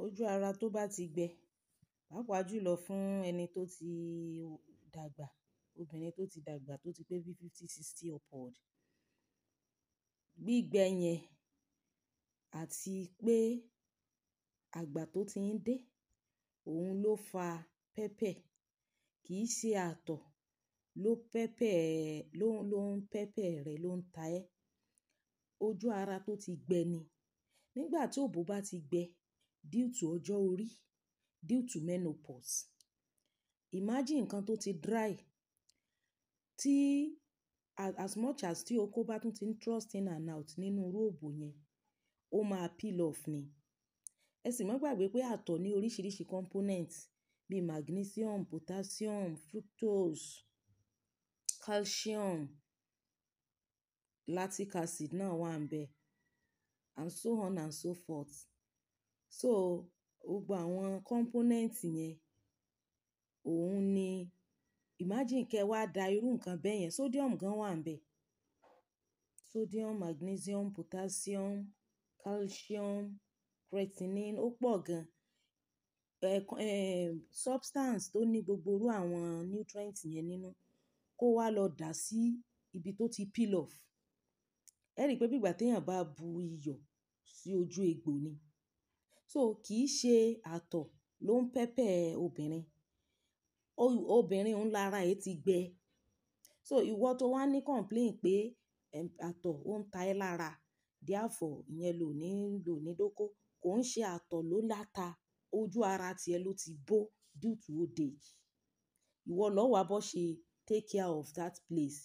Ojú ara tó bá ti gbẹ, pàápàá jùlọ fún ẹni tó ti dàgbà, obìnrin tó ti dàgbà tó ti pé bí 50, 60 upward. Gbígbẹ yẹn àti pé àgbà tó ti ń dé, òun ló fa pẹpẹ. Kì í ṣe àtọ̀ ló ń pẹpẹ rẹ̀ ló ń ta ẹ́. Ojú ara tó ti gbẹ ni. Nígbà tí òbò bá ti gbẹ due to ọjọ́ orí, due to menopause. Imagine nǹkan tó ti dry, tí as much as tí okó bá tún ti ń thrust in and out nínú irú òbò yẹn, ó máa peel off ni. Ẹ sì má gbàgbé pé àtọ̀ ní oríṣiríṣi component bí magnesium, potassium, fructose, calcium, lactic acid náà wà níbẹ̀ and so on and so forth. So, gbogbo àwọn component yẹn, òun ni imagine kí ẹ wá da irú nǹkan bẹ́ẹ̀ yẹn, sodium gan wà níbẹ̀. Sodium, magnesium, potassium, calcium, creatinine, ó pọ̀ gan. Substance tó ní gbogbo irú àwọn nutrients yẹn nínú kó wá lọ dà sí ibi tó ti peel off. Ẹ rí pé bí ìgbà tí èèyàn bá bu iyọ̀ sí ojú egbò ni. So kì í ṣe àtọ̀ ló ń pẹpẹ obìnrin. Obìnrin òun lára ẹ ti gbẹ. So ìwọ tó wá ní complain pé àtọ̀ ó ń ta ẹ́ lára, therefore ìyẹn ló ní dóko. Kò ń ṣe àtọ̀ ló láta, ojú ara tí ẹ ló ti bó due to old age. Ìwọ lọ́ wá bọ́ ṣe take care of that place,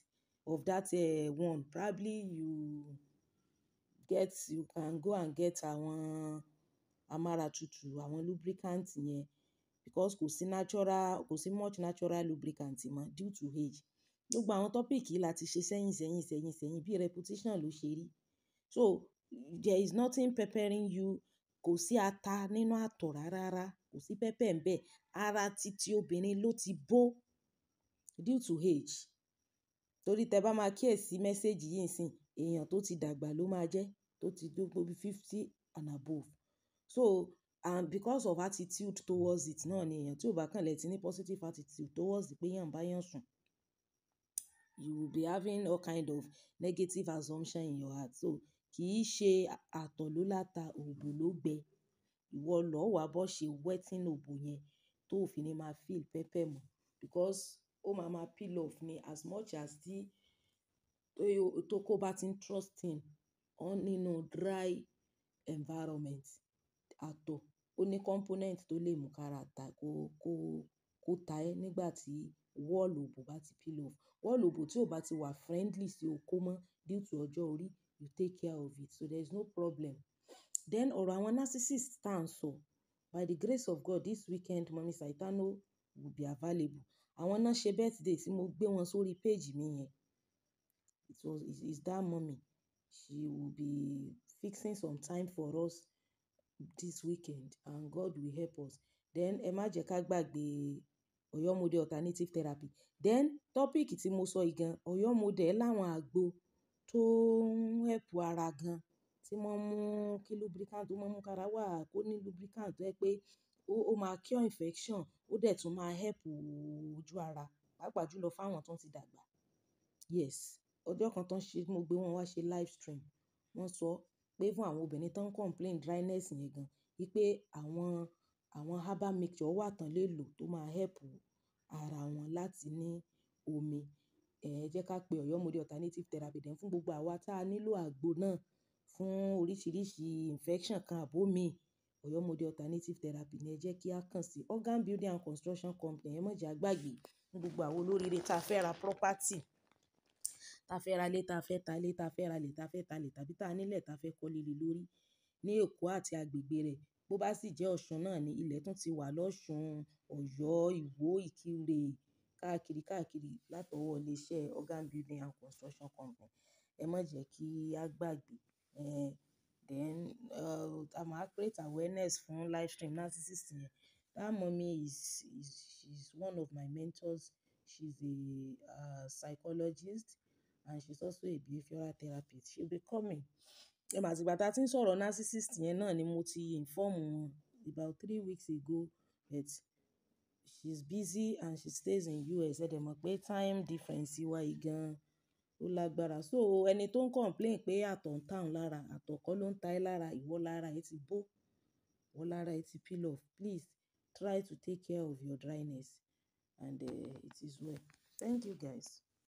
of that one. Probably you can go and get àwọn amara tútù, àwọn lubricant yẹn because kò sí much natural lubricant mọ́ due to age. Gbogbo àwọn topic yìí la ti ṣe sẹ́yìn bí repetition ló ṣe rí. So there is nothing peppering you. Kò sí ata nínú àtọ̀ rárá. Kò sí pẹpẹ ń bẹ. Ara titi obìnrin ló ti bó due to age. Torí tẹ bá máa kíyèsi message yìí nísìnyí, èèyàn tó ti dàgbà ló máa jẹ́, tó ti dógbo bí 50 and above. So, and because of attitude towards it náà ni èèyàn tí ò bá kàn lè tí ní positive attitude towards pé èèyàn bá yàn sùn, you will be having all kind of negative assumption in your heart. So kì í ṣe àtọ̀ ló láta, òbò ló gbẹ. Ìwọ lọ́ wá bọ́ ṣe wetting òbò yẹn tó fi ní máa feel pẹpẹ mọ́ because ó máa peel off ni as much as tí tó kó bá ti ń thrust in nínú dry environment. Àtọ̀ ó ní component tó lè mú kára ta kó ta ẹ́ nígbà tí wall òbò bá ti peel off. Wall òbò tí ò bá ti wà friendly sí okó mọ́ due to ọjọ́ orí, you take care of it. So there is no problem. Then ọ̀rọ̀ àwọn narcissist tá ń sọ, by the grace of God this weekend Mummy Saitano will be available. Àwọn náà ṣe birthday tí mo gbé wọn sórí page mi yẹn. It's that mommy. She will be fixing some time for us this weekend and God will help us. Then ẹ má jẹ́ ká gbàgbé Ọ̀yọ́ Model Alternative Therapy. Then topic tí mo sọ yìí gan, Ọ̀yọ́ Model láwọn àgbo tó ń help ara gan, tí wọ́n mú kí lubricant, tó máa mú kára wà kó ní lubricant tó jẹ́ pé ó máa cure infection, ó dẹ̀ tún máa help ojú ara, pàápàá jùlọ fún àwọn tó ti dàgbà. Yes. Ọjọ́ kan tán ṣe, mo gbé wọn wá ṣe live stream. Wọ́n sọ pé fún àwọn obìnrin tó ń complain dryness yẹn gan, wípé àwọn herbal mixture wà tán lè lò tó máa help ara wọn láti ní omi. Ẹ jẹ́ ká pe Ọ̀yọ́ Model Alternative Therapy then fún gbogbo àwa tá nílò àgbo náà fún oríṣiríṣi infection kan àbó mi. Ọ̀yọ́ Model Alternative Therapy ni ẹ jẹ́ kí a kàn sí. Organ Building and Construction Company. Ẹ má jẹ́ a gbàgbé fún gbogbo àwọn olóríire tá fẹ́ ra property, tá fẹ́ ra ilé, tá fẹ́ ta ilé, tá fẹ́ ra ilẹ̀, tá fẹ́ ta ilẹ̀ tàbí tá nílẹ̀ tá fẹ́ kọ́lé lé lórí ní Èkó àti agbègbè rẹ̀. Bó bá sì jẹ́ Ọ̀ṣun náà ni ilẹ̀ tún ti wà lọ́ṣùn, Ọ̀yọ́, Ìwó, Ìkirè, káàkiri látọwọ́ ilé iṣẹ́ Organ Building and Construction Company. Ẹ má jẹ́ kí a gbàgbé. Then a máa create awareness fún live stream narcissist yẹn. That mommy she's one of my mentors. She's a psychologist and she's also a behavioral therapist. She'll be coming. Ẹ mà tí ìgbà tá tí ń sọ̀rọ̀ narcissist yẹn náà ni mo ti inform about 3 weeks ago, but she's busy and she stays in US. Ẹ dẹ̀ mọ̀ pé time difference wa yìí gan ó lágbára. So ẹni tó ń complain pé àtọ̀ ń tà òun lára, àtọ̀ kọ́ ló ń ta ẹ́ lára, ìwọ lára ẹ ti bó, ìwọ lára ẹ ti peel off. Please try to take care of your dryness and it is well. Thank you guys.